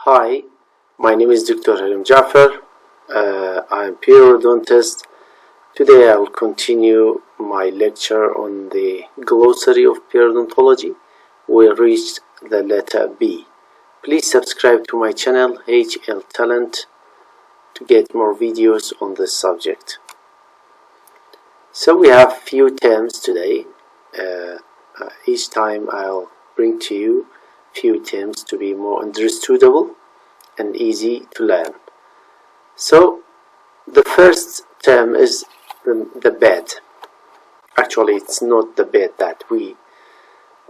Hi, my name is Dr. Halim Jaffer. I am periodontist. Today I will continue my lecture on the glossary of periodontology. We reached the letter B. Please subscribe to my channel HL Talent to get more videos on this subject. So we have few terms today. Each time I'll bring to you few terms to be more understandable and easy to learn. So the first term is the bed. Actually, it's not the bed that we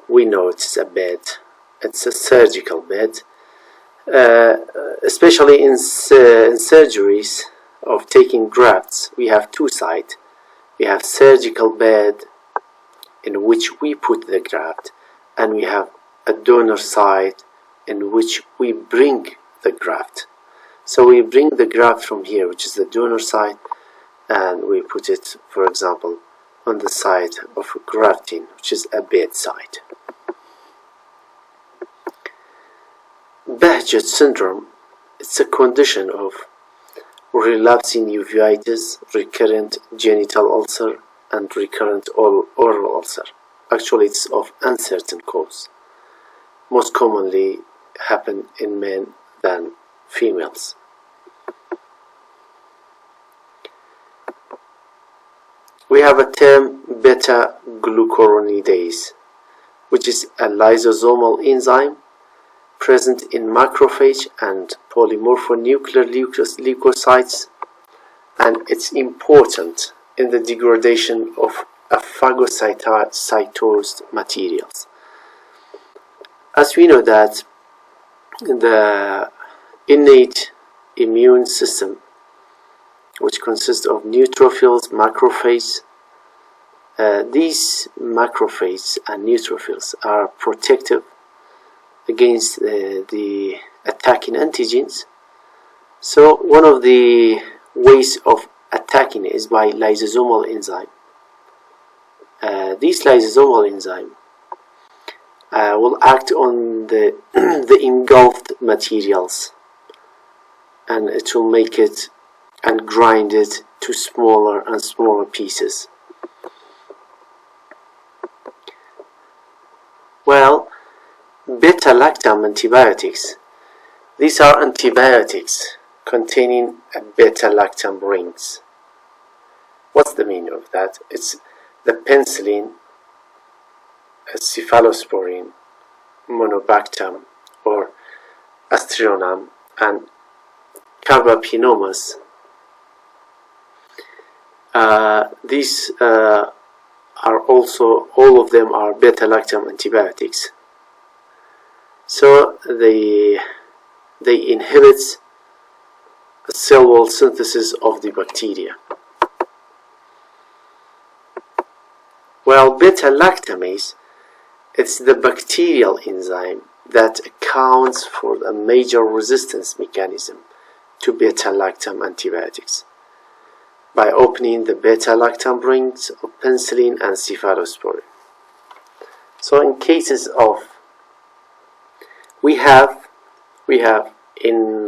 know it's a bed. It's a surgical bed, especially in surgeries of taking grafts. We have two sides. We have surgical bed in which we put the graft, and we have a donor side in which we bring the graft. So we bring the graft from here, which is the donor side, and we put it, for example, on the side of grafting, which is a bed side. BEHCHET syndrome, it's a condition of relapsing uveitis, recurrent genital ulcer, and recurrent oral ulcer. Actually, it's of uncertain cause. Most commonly happen in men than females. We have a term BETAGLUCORONIDASE, which is a lysosomal enzyme present in macrophage and polymorphonuclear leukocytes, and it's important in the degradation of phagocytosed materials. As we know that the innate immune system, which consists of neutrophils, macrophages, these macrophages and neutrophils are protective against the attacking antigens. So one of the ways of attacking is by lysosomal enzyme. These lysosomal enzyme will act on the engulfed materials, and it will make it and grind it to smaller and smaller pieces. Well, beta-lactam antibiotics, these are antibiotics containing beta-lactam rings. What's the meaning of that? It's the penicillin, cephalosporin, monobactam or aztreonam, and carbapenemus. These are also, all of them are beta-lactam antibiotics. So they inhibit cell wall synthesis of the bacteria. Well, beta-lactamase, it's the bacterial enzyme that accounts for a major resistance mechanism to beta-lactam antibiotics by opening the beta-lactam rings of penicillin and cephalosporin. So in cases of, we have in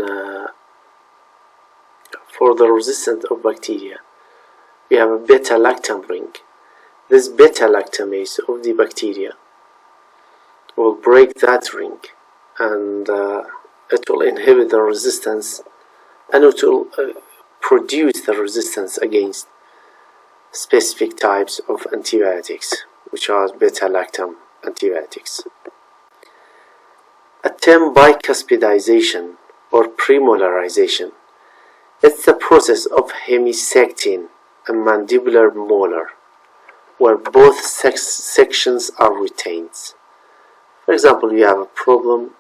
for the resistance of bacteria, we have a beta-lactam ring. This beta-lactamase of the bacteria will break that ring, and it will inhibit the resistance, and it will produce the resistance against specific types of antibiotics, which are beta-lactam antibiotics. A term bicuspidization or premolarization, it's the process of hemisecting a mandibular molar where both sections are retained. For example, you have a problem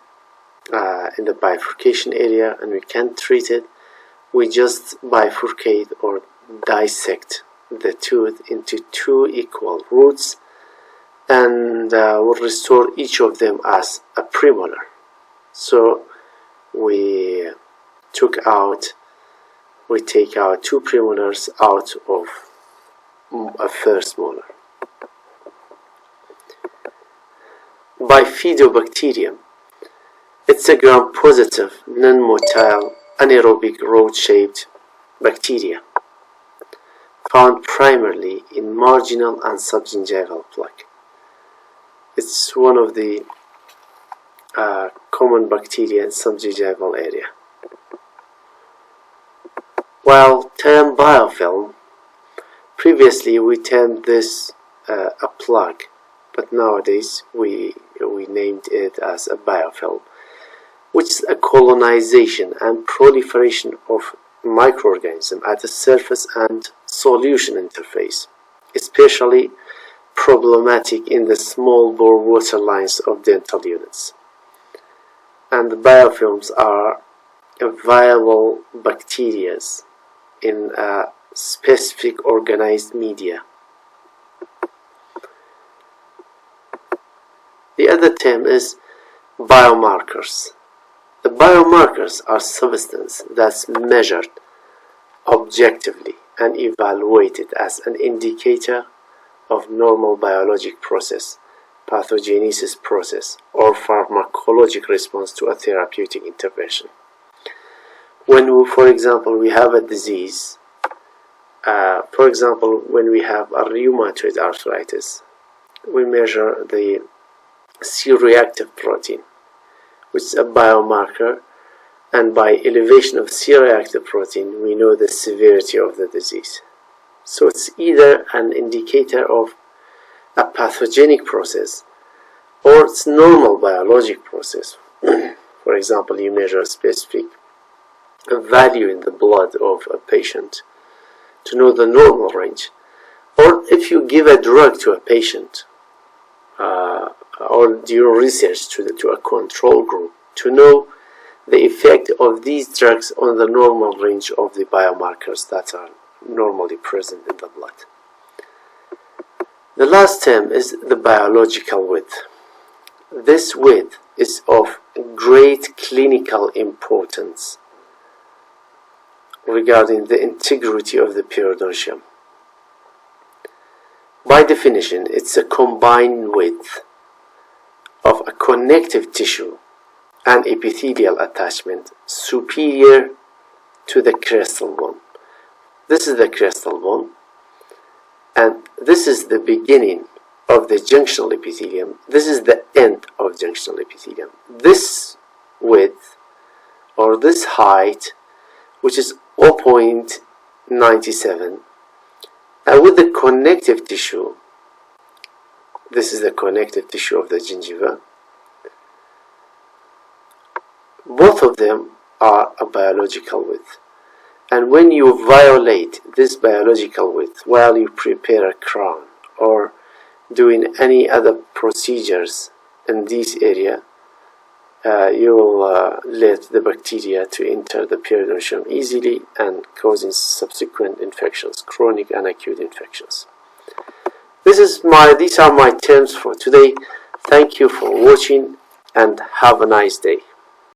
in the bifurcation area and we can't treat it. We just bifurcate or dissect the tooth into two equal roots, and we'll restore each of them as a premolar. So we take out two premolars out of a first molar. Bifidobacterium, It's a gram-positive, non-motile, anaerobic rod-shaped bacteria found primarily in marginal and subgingival plaque. It's one of the common bacteria in subgingival area. While term biofilm, previously we termed this a plaque, but nowadays we named it as a biofilm, which is a colonization and proliferation of microorganisms at the surface and solution interface, especially problematic in the small bore water lines of dental units. And the biofilms are viable bacteria in a specific organized media. The other term is biomarkers. The biomarkers are substances that's measured objectively and evaluated as an indicator of normal biologic process, pathogenesis process, or pharmacologic response to a therapeutic intervention. When, for example, we have a disease, for example, when we have a rheumatoid arthritis, we measure the C-reactive protein, which is a biomarker, and by elevation of C-reactive protein, we know the severity of the disease. So it's either an indicator of a pathogenic process or it's normal biologic process. For example, you measure a specific value in the blood of a patient to know the normal range. Or if you give a drug to a patient or do your research to a control group to know the effect of these drugs on the normal range of the biomarkers that are normally present in the blood. The last term is the biological width. This width is of great clinical importance regarding the integrity of the periodontium. By definition, it's a combined width of a connective tissue and epithelial attachment superior to the crestal bone. This is the crestal bone, and this is the beginning of the junctional epithelium. This is the end of junctional epithelium. This width, or this height, which is 0.97, and with the connective tissue, this is the connective tissue of the gingiva. Both of them are a biological width. And when you violate this biological width while you prepare a crown or doing any other procedures in this area, you will let the bacteria to enter the periodontium easily and causing subsequent infections, chronic and acute infections. These are my terms for today. Thank you for watching and have a nice day.